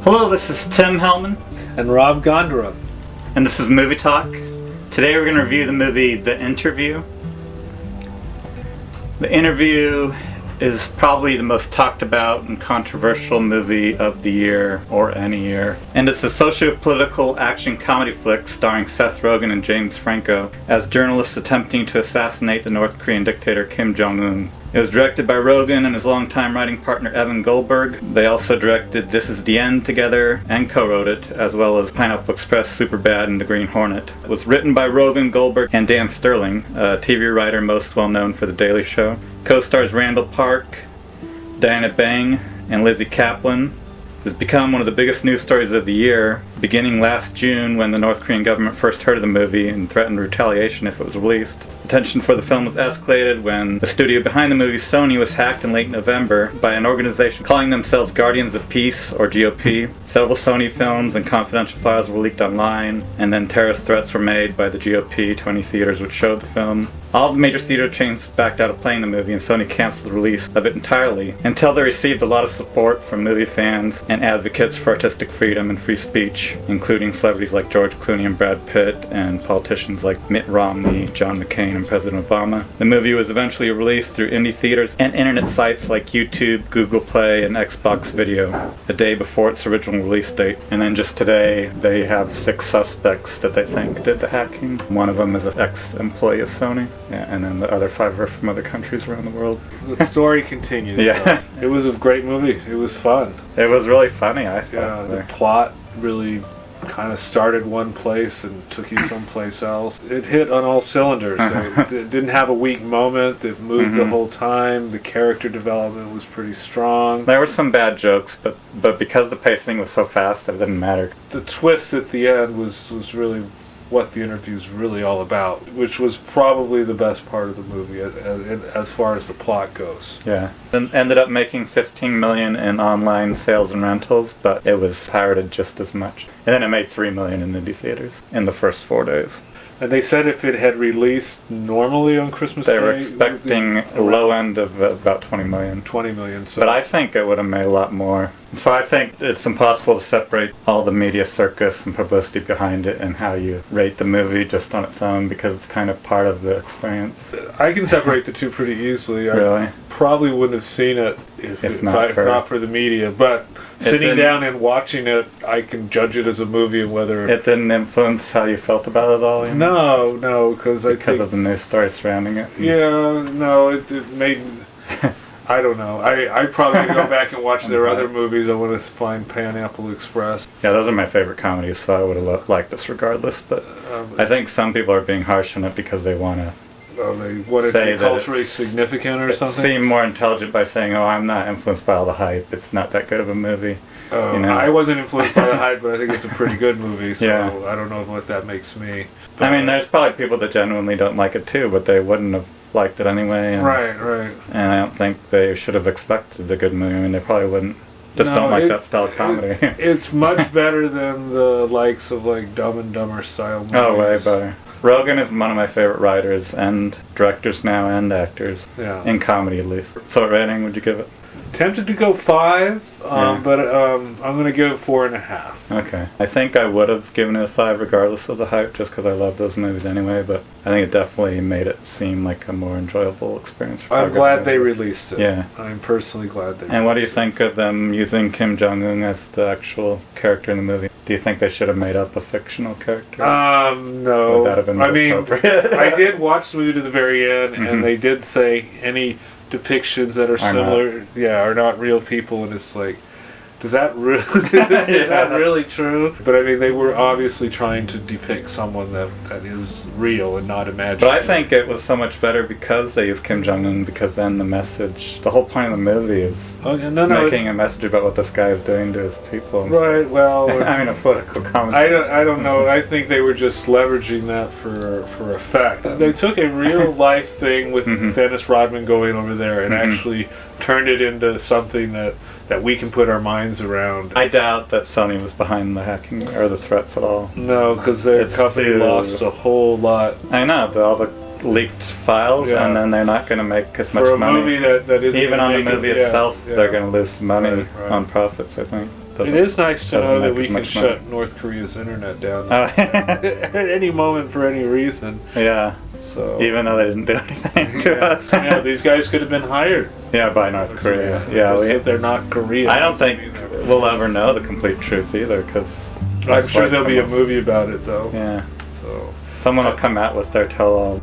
Hello, this is Tim Hellman. And Rob Gandara. And this is Movie Talk. Today we're going to review the movie The Interview. The Interview is probably the most talked about and controversial movie of the year, or any year. And it's a sociopolitical action comedy flick starring Seth Rogen and James Franco as journalists attempting to assassinate the North Korean dictator Kim Jong-un. It was directed by Rogen and his longtime writing partner Evan Goldberg. They also directed This Is the End together and co-wrote it, as well as Pineapple Express, Superbad, and The Green Hornet. It was written by Rogen, Goldberg, and Dan Sterling, a TV writer most well known for The Daily Show. Co-stars Randall Park, Diana Bang, and Lizzie Kaplan. It's become one of the biggest news stories of the year, beginning last June when the North Korean government first heard of the movie and threatened retaliation if it was released. Attention for the film was escalated when the studio behind the movie, Sony, was hacked in late November by an organization calling themselves Guardians of Peace, or GOP. Several Sony films and confidential files were leaked online, and then terrorist threats were made by the GOP to any theaters which showed the film. All the major theater chains backed out of playing the movie, and Sony canceled the release of it entirely, until they received a lot of support from movie fans and advocates for artistic freedom and free speech, including celebrities like George Clooney and Brad Pitt, and politicians like Mitt Romney, John McCain, and President Obama. The movie was eventually released through indie theaters and internet sites like YouTube, Google Play, and Xbox Video a day before its original release date. And then just today, they have 6 suspects that they think did the hacking. One of them is an ex-employee of Sony. Yeah, and then the other 5 are from other countries around the world. The story continues. Yeah. So it was a great movie. It was fun. It was really funny, I thought. Yeah, the plot really kind of started one place and took you someplace else. It hit on all cylinders. It didn't have a weak moment. It moved the whole time. The character development was pretty strong. There were some bad jokes, but because the pacing was so fast, it didn't matter. The twist at the end was really what the interview's really all about, which was probably the best part of the movie as far as the plot goes. Yeah. And ended up making $15 million in online sales and rentals, but it was pirated just as much. And then it made $3 million in indie theaters in the first 4 days. And they said if it had released normally on Christmas Day, they were expecting a low end of about 20 million. 20 million. So. But I think it would have made a lot more. So I think it's impossible to separate all the media circus and publicity behind it and how you rate the movie just on its own, because it's kind of part of the experience. I can separate the two pretty easily. Really? I probably wouldn't have seen it if not for the media, but sitting down and watching it, I can judge it as a movie and whether it didn't influence how you felt about it at all. No, because of the news story surrounding it. Yeah, no, it made. I don't know. I probably go back and watch their other movies. I want to find Pineapple Express. Yeah, those are my favorite comedies, so I would have liked this regardless. But I think some people are being harsh on it because they want to. They want it to be culturally significant or something? Seem more intelligent by saying, oh, I'm not influenced by all the hype. It's not that good of a movie. I wasn't influenced by the hype, but I think it's a pretty good movie, so yeah. I don't know what that makes me. But, I mean, there's probably people that genuinely don't like it too, but they wouldn't have liked it anyway. And, right. And I don't think they should have expected a good movie. I mean, they probably wouldn't. Don't like that style of comedy. It's much better than the likes of like Dumb and Dumber style movies. Oh, way better. Rogen is one of my favorite writers and directors now and actors. Yeah. In comedy, at least. So what rating would you give it? Tempted to go 5, but I'm going to give it 4.5. Okay. I think I would have given it a 5 regardless of the hype, just because I love those movies anyway, but I think it definitely made it seem like a more enjoyable experience. I'm glad they released it. Yeah. I'm personally glad they And what do you think of them using Kim Jong-un as the actual character in the movie? Do you think they should have made up a fictional character? No. Would that have been appropriate? I did watch the movie to the very end, and they did say any depictions that are similar are not real people, and it's like, is that really true? But I mean, they were obviously trying to depict someone that is real and not imagined. But I think it was so much better because they used Kim Jong-un, because then the whole point of the movie is making a message about what this guy is doing to his people. Right, well... I mean, a political commentary. I don't know. I think they were just leveraging that for effect. They took a real-life thing with Dennis Rodman going over there and actually turned it into something that we can put our minds around. I doubt that Sony was behind the hacking or the threats at all. No, because their company lost a whole lot. I know, all the leaked files, and then they're not going to make as much money. For a movie that isn't even on the movie itself, they're going to lose money right. on profits, I think. It is nice to know that we can money. shut North Korea's internet down Oh. at any moment for any reason. Yeah. So Even though they didn't do anything to us. Yeah, these guys could have been hired. Yeah, by North Korea. Yeah, because they're not Korean. I don't think we'll ever know the complete truth either, because I'm sure there'll be a movie about it though. Yeah. So someone will come out with their tell-all.